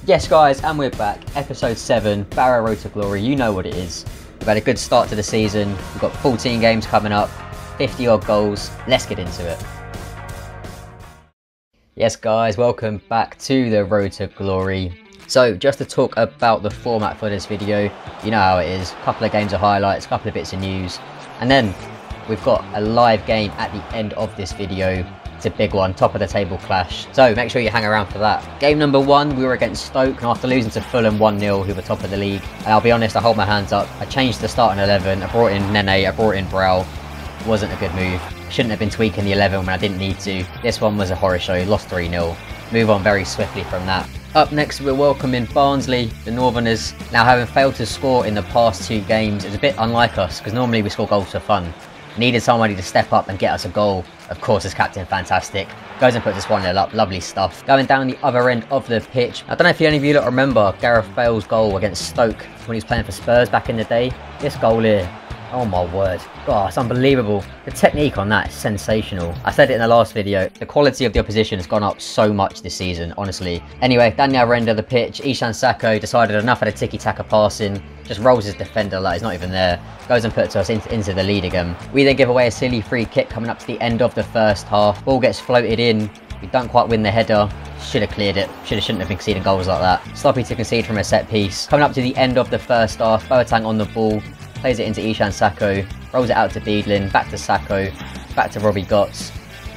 Yes guys, and we're back. Episode 7, Barrow Road to Glory, you know what it is. We've had a good start to the season, we've got 14 games coming up, 50 odd goals, let's get into it. Yes guys, welcome back to the Road to Glory. So just to talk about the format for this video, you know how it is, a couple of games of highlights, a couple of bits of news, and then we've got a live game at the end of this video. It's a big one, top of the table clash, so make sure you hang around for that. Game number 1, we were against Stoke, and after losing to Fulham 1-0, who were top of the league, and I'll be honest, I hold my hands up, I changed the starting 11, I brought in Nene, I brought in Brow. It wasn't a good move. Shouldn't have been tweaking the 11 when I didn't need to. This one was a horror show, lost 3-0. Move on very swiftly from that. Up next, we're welcoming Barnsley, the Northerners. Now, having failed to score in the past 2 games, it's a bit unlike us, because normally we score goals for fun. Needed somebody to step up and get us a goal. Of course, as captain, fantastic. Goes and puts this 1-0 up, lovely stuff. Going down the other end of the pitch, I don't know if any of you lot remember Gareth Bale's goal against Stoke when he was playing for Spurs back in the day. This goal here, oh my word, God, it's unbelievable. The technique on that is sensational. I said it in the last video, the quality of the opposition has gone up so much this season, honestly. Anyway, down the other end of the pitch, Ishan Sako decided enough of the tiki-taka passing, just rolls his defender like he's not even there, goes and puts us into the lead again. We then give away a silly free kick coming up to the end of the first half. Ball gets floated in, we don't quite win the header. Should have cleared it. Shouldn't have been conceding goals like that. Sloppy to concede from a set piece. Coming up to the end of the first half, Boateng on the ball, plays it into Ishan Sako, rolls it out to Beedlin, back to Sako, back to Robbie Gotts.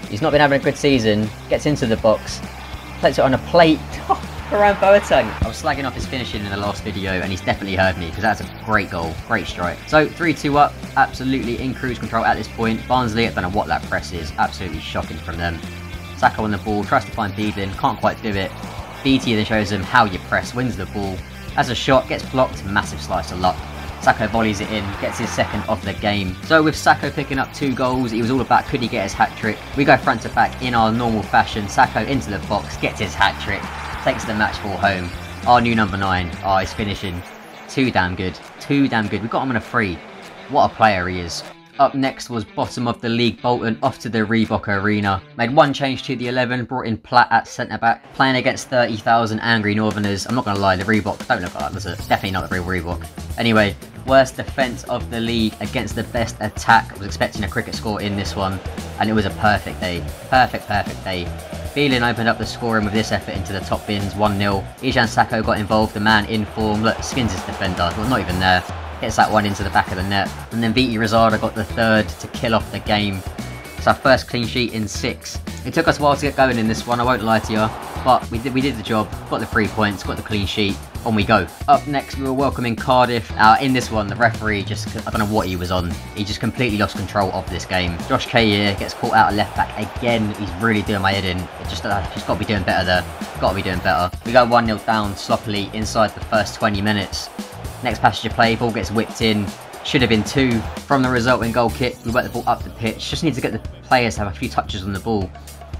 He's not been having a good season, gets into the box, plays it on a plate. Around Boateng. I was slagging off his finishing in the last video and he's definitely heard me because that's a great goal, great strike. So 3-2 up, absolutely in cruise control at this point. Barnsley, I don't know what that press is, absolutely shocking from them. Sako on the ball, tries to find Beedlin, can't quite do it. BT then shows him how you press, wins the ball. Has a shot, gets blocked, massive slice of luck. Sako volleys it in, gets his second of the game. So with Sako picking up 2 goals, it was all about could he get his hat-trick. We go front to back in our normal fashion. Sako into the box, gets his hat-trick, takes the match ball home. Our new number 9, he's finishing. Too damn good, too damn good. We got him on a free. What a player he is. Up next was bottom of the league Bolton off to the Reebok Arena. Made 1 change to the 11, brought in Platt at centre-back. Playing against 30,000 angry Northerners. I'm not going to lie, the Reebok don't look like that, does it? Definitely not the real Reebok. Anyway, worst defence of the league against the best attack. I was expecting a cricket score in this one, and it was a perfect day. Perfect day. Beedlin opened up the scoring with this effort into the top bins, 1-0. Ishan Sako got involved, the man in form. Look, skins his defender, well, not even there. Gets that one into the back of the net. And then Viti Rosada got the 3rd to kill off the game. It's our first clean sheet in 6. It took us a while to get going in this one, I won't lie to you. But we did the job, got the 3 points, got the clean sheet, on we go. Up next, we were welcoming Cardiff. Now, in this one, the referee just, I don't know what he was on. He just completely lost control of this game. Josh Kay here gets caught out of left back again. He's really doing my head in. Just got to be doing better there. Got to be doing better. We go 1-0 down sloppily inside the first 20 minutes. Next passage of play, ball gets whipped in. Should have been 2. From the resulting goal kick, we work the ball up the pitch. Just need to get the players to have a few touches on the ball.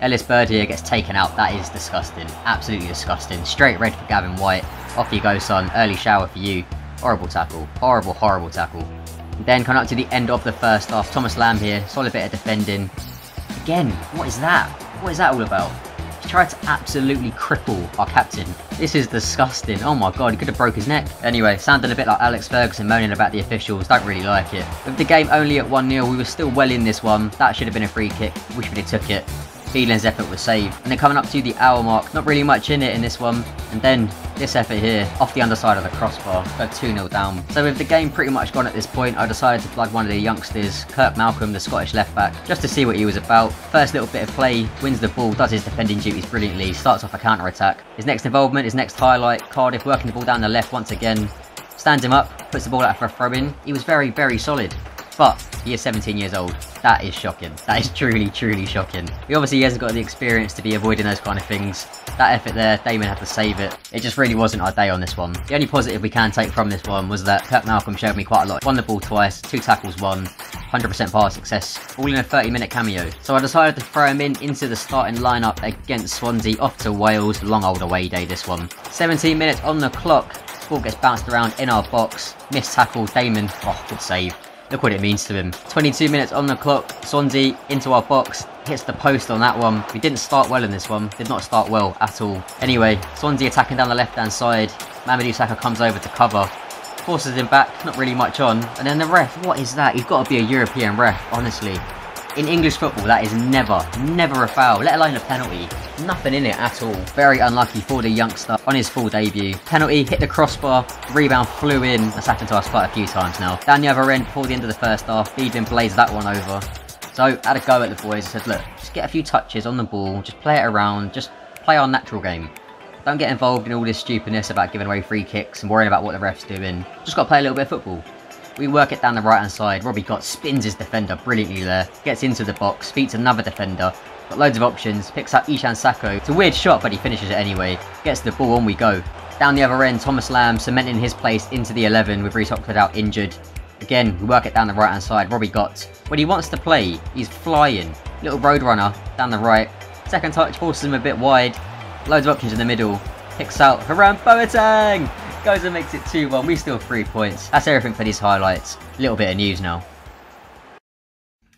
Ellis Bird here gets taken out. That is disgusting. Absolutely disgusting. Straight red for Gavin White. Off you go, son. Early shower for you. Horrible tackle. Horrible tackle. Then coming up to the end of the first half, Thomas Lamb here. Solid bit of defending. Again, what is that? What is that all about? He tried to absolutely cripple our captain. This is disgusting. Oh my god, he could have broke his neck. Anyway, sounding a bit like Alex Ferguson moaning about the officials. Don't really like it. With the game only at 1-0, we were still well in this one. That should have been a free kick. Wish we'd have took it. Beedlin's effort was saved. And then coming up to the hour mark, not really much in it in this one. And then this effort here, off the underside of the crossbar, go 2-0 down. So with the game pretty much gone at this point, I decided to plug one of the youngsters, Kirk Malcolm, the Scottish left back, just to see what he was about. First little bit of play, wins the ball, does his defending duties brilliantly, starts off a counter-attack. His next involvement, his next highlight, Cardiff working the ball down the left once again. Stands him up, puts the ball out for a throw-in. He was very, very solid. But he is 17 years old. That is shocking. That is truly, truly shocking. He obviously hasn't got the experience to be avoiding those kind of things. That effort there, Damon had to save it. It just really wasn't our day on this one. The only positive we can take from this one was that Kirk Malcolm showed me quite a lot. Won the ball twice, 2 tackles won, 100% pass success, all in a 30-minute cameo. So I decided to throw him into the starting lineup against Swansea, off to Wales. Long old away day this one. 17 minutes on the clock. Ball gets bounced around in our box. Missed tackle, Damon. Oh, good save. Look what it means to him. 22 minutes on the clock. Swansea into our box. Hits the post on that one. We didn't start well in this one. Did not start well at all. Anyway, Swansea attacking down the left-hand side. Mamadou Sakho comes over to cover. Forces him back. Not really much on. And then the ref. What is that? He's got to be a European ref, honestly. In English football, that is never a foul, let alone a penalty. Nothing in it at all. Very unlucky for the youngster on his full debut. Penalty, hit the crossbar, rebound flew in. That's happened to us quite a few times now. Down the other end before the end of the first half, Beedlin blazed that one over. So, I had a go at the boys. I said, look, just get a few touches on the ball, just play it around, just play our natural game. Don't get involved in all this stupidness about giving away free kicks and worrying about what the ref's doing. Just got to play a little bit of football. We work it down the right hand side. Robbie Gott spins his defender brilliantly there. Gets into the box, beats another defender. Got loads of options. Picks up Ishan Sakho. It's a weird shot, but he finishes it anyway. Gets the ball, on we go. Down the other end, Thomas Lamb cementing his place into the 11 with Reece Oxford out injured. Again, we work it down the right hand side. Robbie Gott, when he wants to play, he's flying. Little road runner down the right. Second touch forces him a bit wide. Loads of options in the middle. Picks out Haram Boateng. Goes and makes it 2-1. We still 3 points. That's everything for these highlights. A little bit of news now.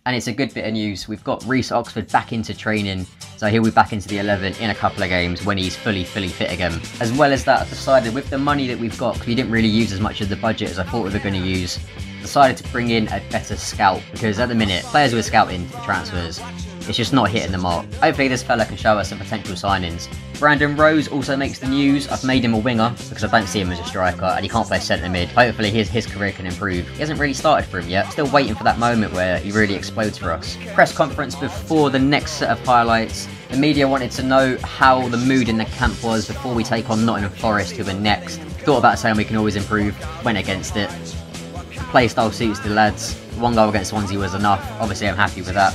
And it's a good bit of news. We've got Reece Oxford back into training. So he'll be back into the 11 in a couple of games when he's fully fit again. As well as that, I've decided with the money that we've got, because we didn't really use as much of the budget as I thought we were going to use, decided to bring in a better scout. Because at the minute, players we're scouting for transfers, it's just not hitting the mark. Hopefully this fella can show us some potential signings. Brandon Rose also makes the news. I've made him a winger because I don't see him as a striker and he can't play centre mid. Hopefully his career can improve. He hasn't really started for him yet. Still waiting for that moment where he really explodes for us. Press conference before the next set of highlights. The media wanted to know how the mood in the camp was before we take on Nottingham Forest, who are next. Thought about saying we can always improve. Went against it. The play style suits the lads. 1 goal against Swansea was enough. Obviously I'm happy with that.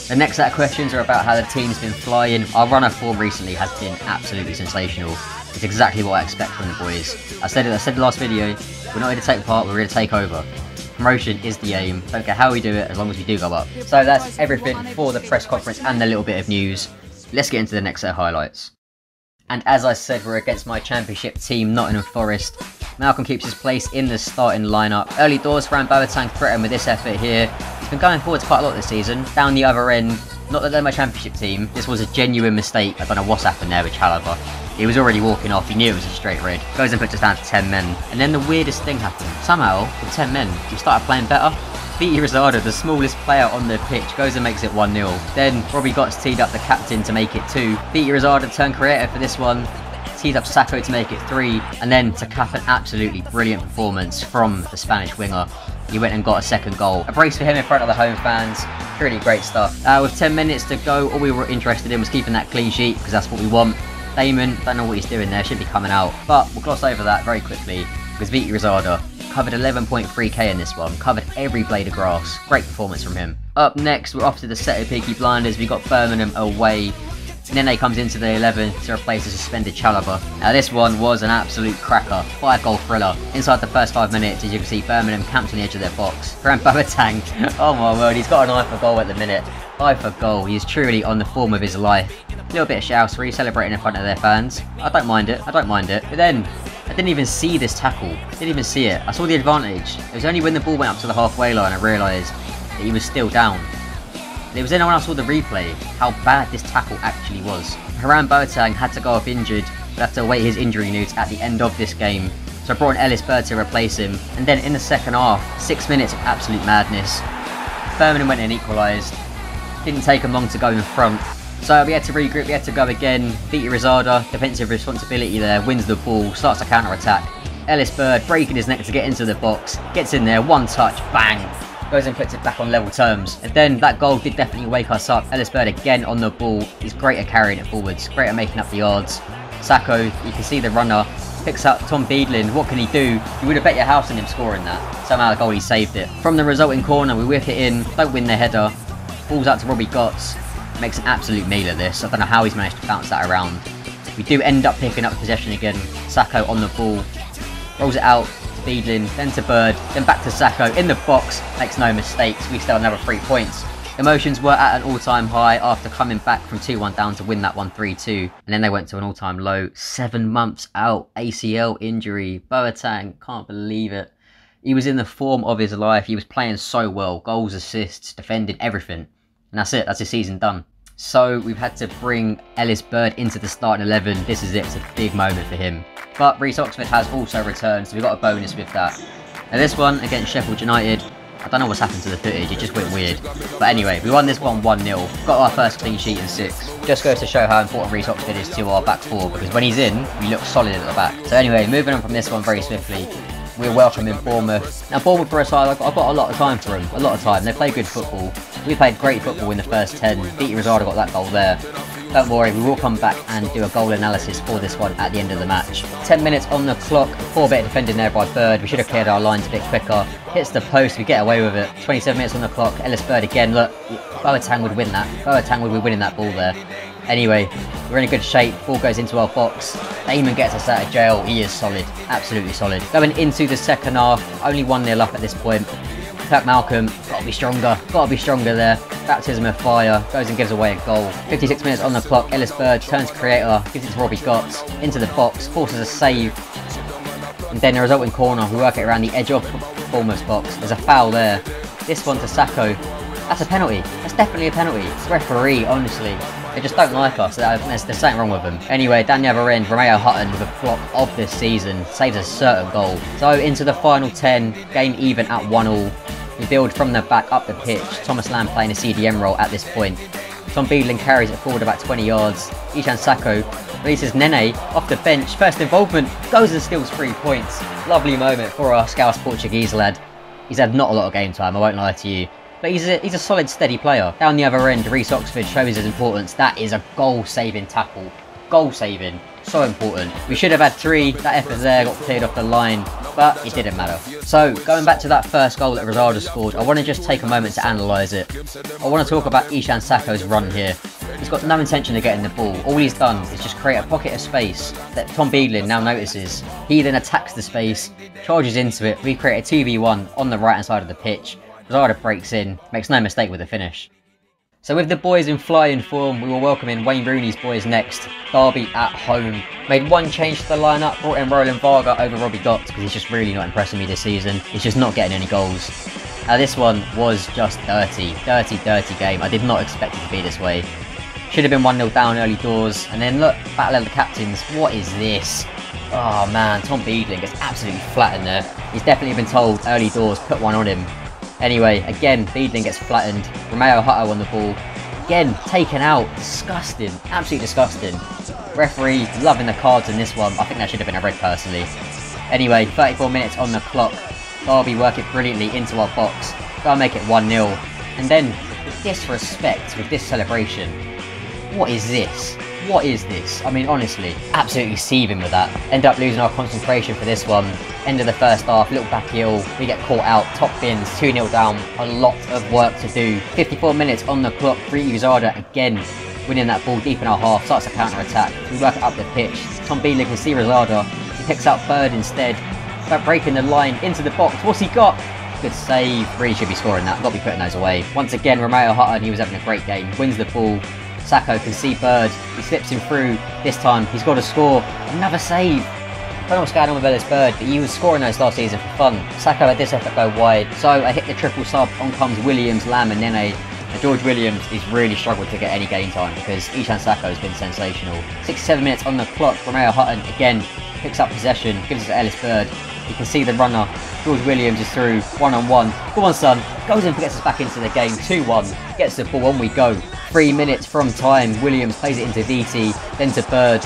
The next set of questions are about how the team's been flying. Our run of form recently has been absolutely sensational. It's exactly what I expect from the boys. I said in the last video, we're not here to take part, we're here to take over. Promotion is the aim. Don't care how we do it, as long as we do go up. So that's everything for the press conference and the little bit of news. Let's get into the next set of highlights. And as I said, we're against my championship team, Nottingham Forest. Malcolm keeps his place in the starting lineup. Early doors, Haram Boateng threatened with this effort here. He's been going forwards quite a lot this season. Down the other end, not that they're my championship team, this was a genuine mistake. I don't know what's happened there with Chalobah. He was already walking off, he knew it was a straight red. Goes and puts us down to 10 men. And then the weirdest thing happened. Somehow, with 10 men, we started playing better. Viti Rosado, the smallest player on the pitch, goes and makes it 1-0. Then Robbie Gott's teed up the captain to make it 2. Viti Rosado turned creative for this one. Teed up Sakho to make it 3. And then to cap an absolutely brilliant performance from the Spanish winger, he went and got a second goal. A brace for him in front of the home fans. Really great stuff. With 10 minutes to go, all we were interested in was keeping that clean sheet, because that's what we want. Damon, don't know what he's doing there, should be coming out. But we'll gloss over that very quickly, because Viti Rosado covered 11.3k in this one, covered every blade of grass. Great performance from him. Up next, we're off to the set of Peaky Blinders. We got Birmingham away. Nene comes into the 11 to replace the suspended Chalobah. Now this one was an absolute cracker. 5-goal thriller. Inside the first 5 minutes, as you can see, Birmingham camped on the edge of their box. Haram Boateng, oh my word, he's got an eye for goal at the minute. Eye for goal, he's truly on the form of his life. A little bit of shousery, celebrating in front of their fans. I don't mind it, But then, I didn't even see this tackle. Didn't even see it. I saw the advantage. It was only when the ball went up to the halfway line I realised that he was still down. It was then when I saw the replay how bad this tackle actually was. Haram Boateng had to go off injured, but had to await his injury news at the end of this game. So I brought in Ellis Bird to replace him. And then in the second half, 6 minutes of absolute madness. Birmingham went and equalised. Didn't take them long to go in front. So we had to regroup, we had to go again. Viti Rosado, defensive responsibility there, wins the ball, starts to counter-attack. Ellis Bird breaking his neck to get into the box, gets in there, one touch, bang! Goes and puts it back on level terms. And then that goal did definitely wake us up. Ellis Bird again on the ball. He's great at carrying it forwards, great at making up the yards. Sakho, you can see the runner, picks up Tom Beedlin. What can he do? You would have bet your house on him scoring that. Somehow the goalie saved it. From the resulting corner, we whip it in, don't win the header. Balls out to Robbie Gott. Makes an absolute meal of this. I don't know how he's managed to bounce that around. We do end up picking up possession again. Sakho on the ball. Rolls it out to Beedlin, then to Bird, then back to Sakho. In the box. Makes no mistakes. We still have another 3 points. Emotions were at an all-time high after coming back from 2-1 down to win that one 3-2. And then they went to an all-time low. 7 months out. ACL injury. Boateng. Can't believe it. He was in the form of his life. He was playing so well. Goals, assists, defending, everything. And that's it. That's his season done. So we've had to bring Ellis Bird into the starting 11. This is it. It's a big moment for him. But Reece Oxford has also returned, so we've got a bonus with that. Now this one against Sheffield United, I don't know what's happened to the footage, it just went weird. But anyway, we won this one 1-0. Got our first clean sheet in 6. Just goes to show how important Reece Oxford is to our back 4, because when he's in, we look solid at the back. So anyway, moving on from this one very swiftly, we're welcoming Bournemouth. Now Bournemouth for a side, I've got a lot of time for them, a lot of time. They play good football. We played great football in the first 10. Viti Rosado got that goal there. Don't worry, we will come back and do a goal analysis for this one at the end of the match. 10 minutes on the clock, poor bit of defending there by Bird. We should have cleared our lines a bit quicker. Hits the post, we get away with it. 27 minutes on the clock, Ellis Bird again. Look, Boateng would win that. Boateng would be winning that ball there. Anyway, we're in a good shape. Ball goes into our box. Damon gets us out of jail. He is solid, absolutely solid. Going into the second half, only 1-0 up at this point. Kirk Malcolm, gotta be stronger there. Baptism of fire, goes and gives away a goal. 56 minutes on the clock, Ellis Bird turns creator, gives it to Robbie Gotts, into the box, forces a save. And then the resulting corner, we work it around the edge of Bournemouth's box. There's a foul there. This one to Sacco. That's a penalty. That's definitely a penalty. Referee, honestly. They just don't like us. There's something wrong with them. Anyway, down the other end, Romeo Hutton with a flop of this season saves a certain goal. So into the final 10, game even at 1-1. We build from the back up the pitch. Thomas Lamb playing a CDM role at this point. Tom Beadling carries it forward about 20 yards. Ishan Sacco releases Nene off the bench. First involvement, goes and steals 3 points. Lovely moment for our Scouse Portuguese lad. He's had not a lot of game time, I won't lie to you. But he's a solid, steady player. Down the other end, Reece Oxford shows his importance. That is a goal-saving tackle. Goal-saving. So important. We should have had 3. That effort there got cleared off the line, but it didn't matter. So, going back to that first goal that Rosado scored, I want to just take a moment to analyse it. I want to talk about Ishan Sacco's run here. He's got no intention of getting the ball. All he's done is just create a pocket of space that Tom Beadling now notices. He then attacks the space, charges into it. We create a 2v1 on the right-hand side of the pitch. Rosado breaks in, makes no mistake with the finish. So with the boys in flying form, we were welcoming Wayne Rooney's boys next. Derby at home. Made one change to the lineup, brought in Roland Varga over Robbie Gotts because he's just really not impressing me this season. He's just not getting any goals. Now this one was just dirty game. I did not expect it to be this way. Should have been 1-0 down early doors. And then look, battle of the captains. What is this? Oh man, Tom Beadling gets absolutely flattened there. He's definitely been told early doors, put one on him. Anyway, again, Beadling gets flattened. Romeo Hutto on the ball. Again, taken out. Disgusting. Absolutely disgusting. Referee loving the cards in this one. I think that should have been a red personally. Anyway, 34 minutes on the clock. Derby work it brilliantly into our box. Gotta make it 1-0. And then, with disrespect, with this celebration. What is this? What is this? I mean, honestly, absolutely seething with that. End up losing our concentration for this one. End of the first half, little back heel, we get caught out, top bins, 2-0 down, a lot of work to do. 54 minutes on the clock, Viti Rosado again winning that ball deep in our half, starts a counter-attack, we work it up the pitch. Tom Beadling can see Rosado, he picks out Bird instead, but breaking the line into the box. What's he got? Good save, really should be scoring that, got to be putting those away. Once again, Romeo Hutton, he was having a great game, wins the ball. Sacco can see Bird, he slips him through, this time he's got to score, another save. I don't know what's going on with Ellis Bird, but he was scoring those last season for fun. Sacco had this effort go wide, so I hit the triple sub, on comes Williams, Lamb and Nene. And George Williams is really struggled to get any game time because Ishan Sacco has been sensational. 67 minutes on the clock, Romeo Hutton again picks up possession, gives it to Ellis Bird. You can see the runner, George Williams is through, one-on-one. Come on son, goes in and gets us back into the game, 2-1. Gets the ball, on we go. 3 minutes from time, Williams plays it into Viti, then to Bird.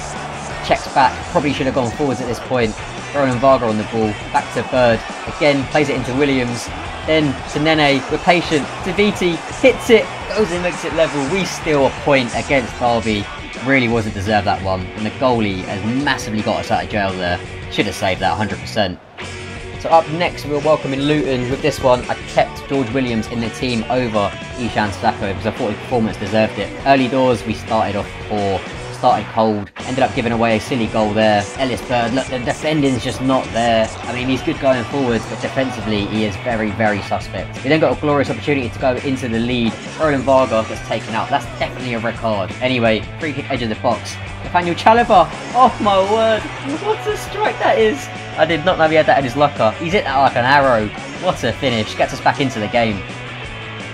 Checks back, probably should have gone forwards at this point. Roland Varga on the ball, back to Bird. Again, plays it into Williams. Then to Nene, we're patient. To Viti, hits it, goes and makes it level. We steal a point against Derby. Really wasn't deserved that one. And the goalie has massively got us out of jail there. Should have saved that 100%. So up next, we're welcoming Luton. With this one, I kept George Williams in the team over Ishan Sacco because I thought his performance deserved it. Early doors, we started off poor. started cold, ended up giving away a silly goal there. Ellis Bird, look, the defending's just not there. I mean, he's good going forwards, but defensively, he is very, very suspect. We then got a glorious opportunity to go into the lead. Roland Varga gets taken out. That's definitely a red card. Anyway, free kick edge of the box. Nathaniel Chalobah. Oh my word. What a strike that is. I did not know he had that in his locker. He's hit that like an arrow. What a finish. Gets us back into the game.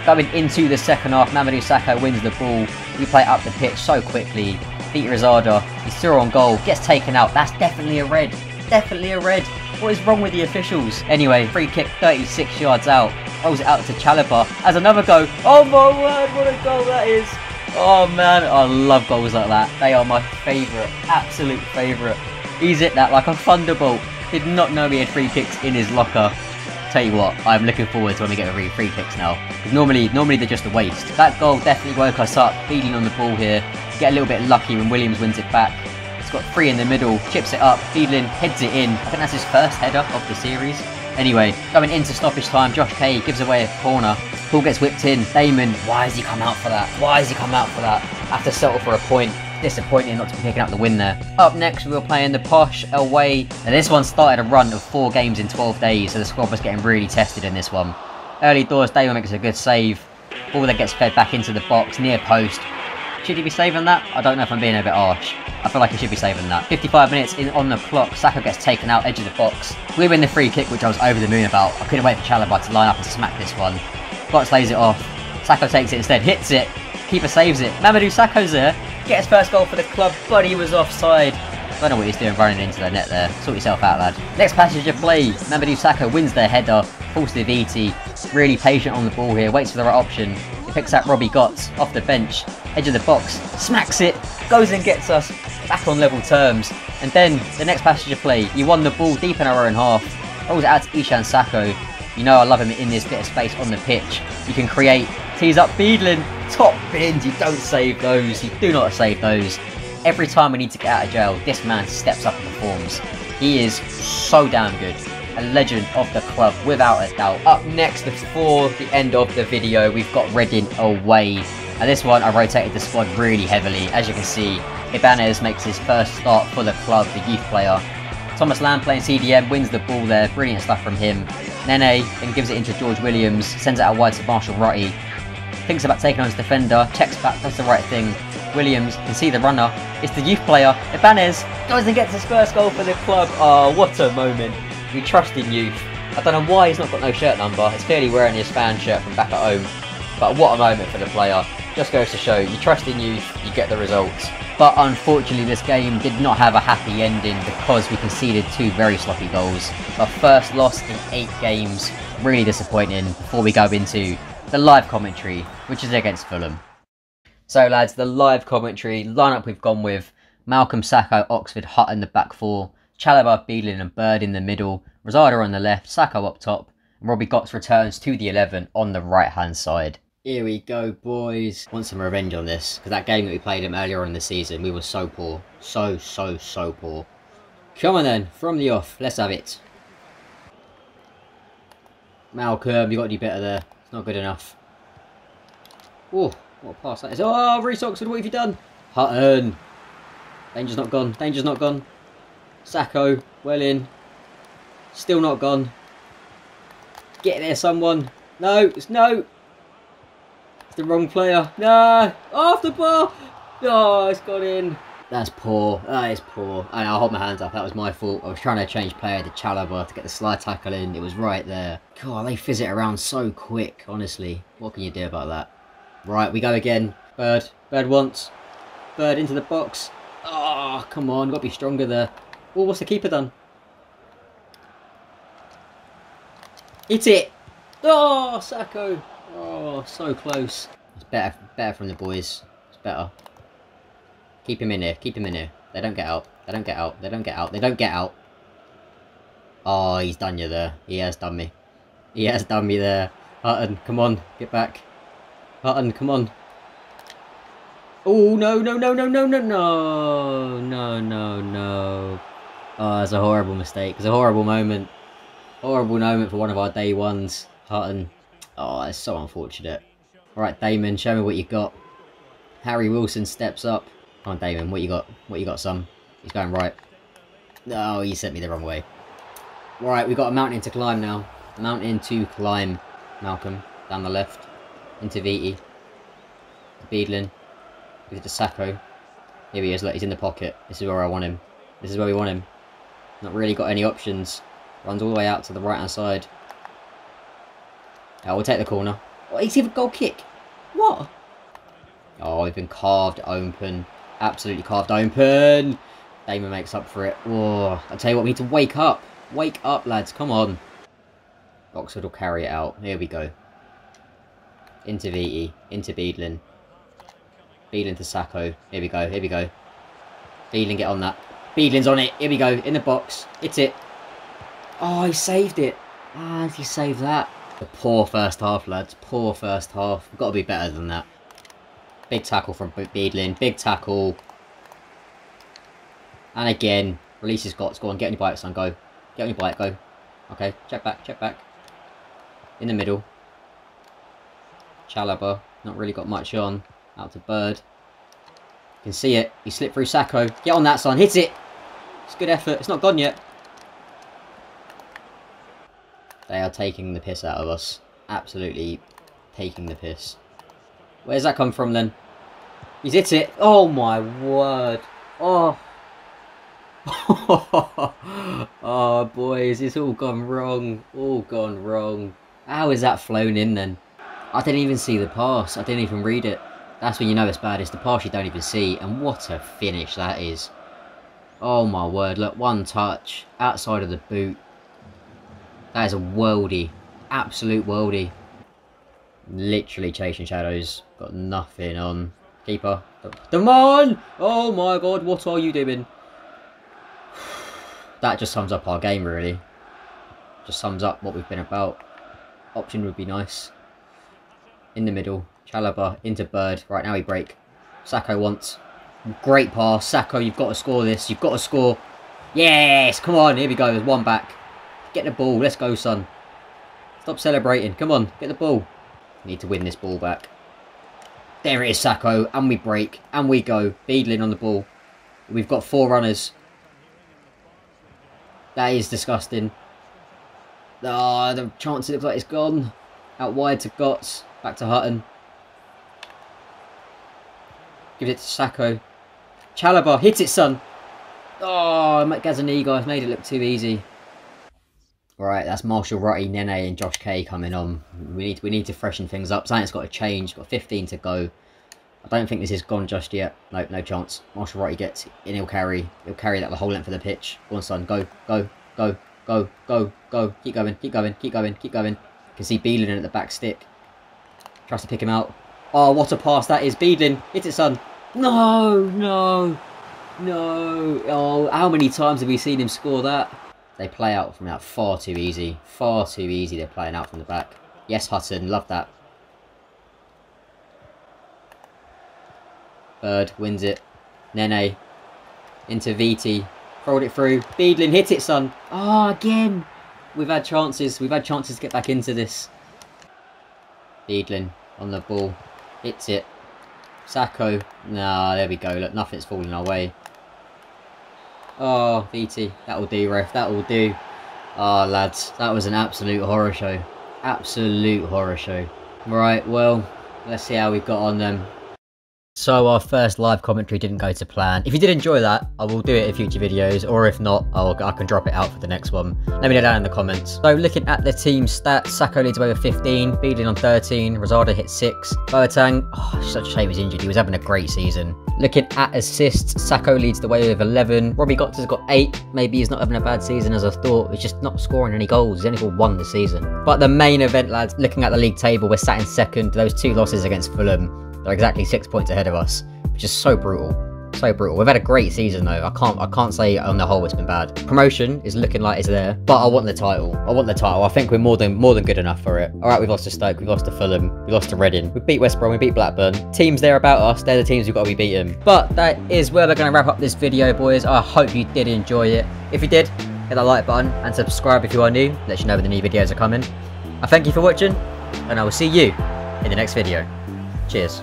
Going into the second half, Mamadou Sakho wins the ball. We play up the pitch so quickly. Peter Rizada, he's still on goal, gets taken out. That's definitely a red. Definitely a red. What is wrong with the officials? Anyway, free kick 36 yards out. Rolls it out to Chalobah. As another go. Oh my word, what a goal that is. Oh man, I love goals like that. They are my favourite, absolute favourite. He's hit that like a thunderbolt. Did not know he had free kicks in his locker. Tell you what, I'm looking forward to when we get a free kicks now. Because normally they're just a waste. That goal definitely woke us up. Feeding on the ball here. Get a little bit lucky when Williams wins it back. He's got 3 in the middle. Chips it up. Fiedlin heads it in. I think that's his first header of the series. Anyway, going into stoppage time, Josh Kay gives away a corner. Ball gets whipped in. Damon, why has he come out for that? Why has he come out for that? Have to settle for a point. Disappointing not to be picking up the win there. Up next, we were playing the Posh away. And this one started a run of 4 games in 12 days, so the squad was getting really tested in this one. Early doors, Damon makes a good save. Ball that gets fed back into the box, near post. Should he be saving that? I don't know if I'm being a bit harsh. I feel like he should be saving that. 55 minutes in on the clock, Sakho gets taken out, edge of the box. We win the free kick, which I was over the moon about. I couldn't wait for Chalobah to line up and smack this one. Box lays it off. Sakho takes it instead, hits it. Keeper saves it. Mamadou Sakho's there. Gets first goal for the club, but he was offside. I don't know what he's doing running into the net there. Sort yourself out, lad. Next passage of play. Mamadou Sakho wins their header. Falls to Viti. Really patient on the ball here. Waits for the right option. He picks out Robbie Gotts off the bench. Edge of the box. Smacks it. Goes and gets us back on level terms. And then the next passage of play. You won the ball deep in our own half. Rolls it out to Ishan Sakho. You know I love him in this bit of space on the pitch. You can create. Tees up Fiedlin. Top bins. You don't save those. You do not save those. Every time we need to get out of jail, this man steps up and performs. He is so damn good. A legend of the club, without a doubt. Up next, before the end of the video, we've got Reading away. And this one, I rotated the squad really heavily. As you can see, Ibanez makes his first start for the club, the youth player. Thomas Lamb playing CDM, wins the ball there. Brilliant stuff from him. Nene then gives it into George Williams, sends it out wide to Marshall Rutty. Thinks about taking on his defender, checks back, does the right thing. Williams can see the runner. It's the youth player. Ibanez goes and gets his first goal for the club. Oh, what a moment. We trust in youth. I don't know why he's not got no shirt number. He's clearly wearing his fan shirt from back at home. But what a moment for the player. Just goes to show, you trust in youth, you get the results. But unfortunately, this game did not have a happy ending because we conceded 2 very sloppy goals. Our first loss in 8 games. Really disappointing before we go into the live commentary, which is against Fulham. So lads, the live commentary lineup we've gone with: Malcolm, Sakho, Oxford, Hutton the back 4, Chalobah, Beelin and Bird in the middle, Rosada on the left, Sakho up top, and Robbie Gotts returns to the 11 on the right hand side. Here we go, boys. Want some revenge on this, because that game that we played him earlier on in the season, we were so poor. So poor. Come on then, from the off, let's have it. Malcolm, you got to do better there. It's not good enough. Oh, what a pass that is. Oh, Reece Oxford, what have you done? Hutton. Danger's not gone. Danger's not gone. Sakho, well in. Still not gone. Get there, someone. No, it's no. It's the wrong player. No. Off the bar. Oh, it's got in. That's poor. That is poor. And I'll hold my hands up. That was my fault. I was trying to change player to Chalobah to get the slide tackle in. It was right there. God, they fizz it around so quick, honestly. What can you do about that? Right, we go again. Bird. Bird once. Bird into the box. Oh, come on. Got to be stronger there. Oh, what's the keeper done? Hit it. Oh, Sakho. Oh, so close. It's better from the boys. It's better. Keep him in here. Keep him in here. They don't get out. They don't get out. They don't get out. They don't get out. Oh, he's done you there. He has done me. He has done me there. Hutton, come on. Get back. Hutton, come on. Oh, no, no, no, no, no, no, no. No, no, no. Oh, it's a horrible mistake. It's a horrible moment. Horrible moment for one of our day ones. Hutton. Oh, it's so unfortunate. Alright, Damon, show me what you got. Harry Wilson steps up. Come on, Damon, what you got? What you got, son? He's going right. No, he sent me the wrong way. Right, we've got a mountain to climb now. Mountain to climb, Malcolm. Down the left. Into VT. Beedlin. Give it to Sacco. Here he is, look, he's in the pocket. This is where I want him. This is where we want him. Not really got any options. Runs all the way out to the right hand side. Oh, we'll take the corner. Oh, he's even goal kick. What? Oh, we've been carved open. Absolutely carved open. Damon makes up for it. Oh, I tell you what, we need to wake up. Wake up, lads. Come on. Oxford will carry it out. Here we go. Into VT. Into Beedlin. Beedlin to Sacco. Here we go. Here we go. Beedlin, get on that. Beedlin's on it. Here we go. In the box. Hit it. Oh, he saved it. Ah, he saved that. A poor first half, lads. Poor first half. We've got to be better than that. Big tackle from Beedlin. Big tackle. And again, release his guts. Go on, get on your bike, son. Go. Get on your bike, go. Okay, check back, check back. In the middle. Chalaba. Not really got much on. Out to Bird. You can see it. He slipped through Sacco. Get on that, son. Hit it. It's good effort. It's not gone yet. They are taking the piss out of us. Absolutely taking the piss. Where's that come from then? He's hit it. Oh my word. Oh. Oh boys, it's all gone wrong. All gone wrong. How is that flown in then? I didn't even see the pass. I didn't even read it. That's when you know it's bad. It's the pass you don't even see. And what a finish that is. Oh my word. Look, one touch. Outside of the boot. That is a worldie. Absolute worldie. Literally chasing shadows. Got nothing on. Keeper. Come on! Oh my god, what are you doing? That just sums up our game, really. Just sums up what we've been about. Option would be nice. In the middle. Chalaba into Bird. Right, now we break. Sacco wants. Great pass. Sacco, you've got to score this. You've got to score. Yes! Come on, here we go. There's one back. Get the ball. Let's go, son. Stop celebrating. Come on, get the ball. We need to win this ball back. There it is, Sacco. And we break. And we go. Beedlin on the ball. We've got 4 runners. That is disgusting. Ah, the chance looks like it's gone. Out wide to Gotts. Back to Hutton. Give it to Sacco. Chalaba. Hit it, son. Oh, Gazaniga has made it look too easy. Right, that's Marshall Rutty, Nene and Josh Kay coming on. We need to freshen things up. Something's got to change. Got 15 to go. I don't think this is gone just yet. Nope, no chance. Marshall Rutty gets in. He'll carry that the whole length of the pitch. Go on, son. Go, go, go, go, go, go. Keep going, keep going, keep going, keep going. You can see Beedlin at the back stick. Tries to pick him out. Oh, what a pass that is. Beedlin, hit it, son. No, no, no. Oh, how many times have we seen him score that? They play out from that far too easy. Far too easy they're playing out from the back. Yes, Hutton. Love that. Bird wins it. Nene. Into VT. Rolled it through. Beedlin, hit it, son. Ah, oh, again. We've had chances. We've had chances to get back into this. Beedlin on the ball. Hits it. Sacco. Nah, there we go. Look, nothing's falling our way. Oh, VT. That will do, ref. That will do. Oh, lads. That was an absolute horror show. Absolute horror show. Right, well, let's see how we've got on them. So our first live commentary didn't go to plan. If you did enjoy that, I will do it in future videos, or if not, I can drop it out for the next one. Let me know down in the comments. So looking at the team stats, Sacco leads away with 15, Beedlin on 13, Rosado hit 6, Boateng, oh, such a shame he's injured, he was having a great season. Looking at assists, Sacco leads the way with 11, Robbie Gotts has got 8, maybe he's not having a bad season as I thought, he's just not scoring any goals, he's only got 1 this season. But the main event, lads, looking at the league table, we're sat in second, those 2 losses against Fulham. They're exactly 6 points ahead of us, which is so brutal. So brutal. We've had a great season though. I can't say on the whole it's been bad. Promotion is looking like it's there, but I want the title. I want the title. I think we're more than good enough for it. Alright, we've lost to Stoke, we've lost to Fulham, we lost to Reading. We beat West Brom, we beat Blackburn. Teams there about us, they're the teams we've got to be beaten. But that is where we're going to wrap up this video, boys. I hope you did enjoy it. If you did, hit that like button and subscribe if you are new. Let you know when the new videos are coming. I thank you for watching, and I will see you in the next video. Cheers.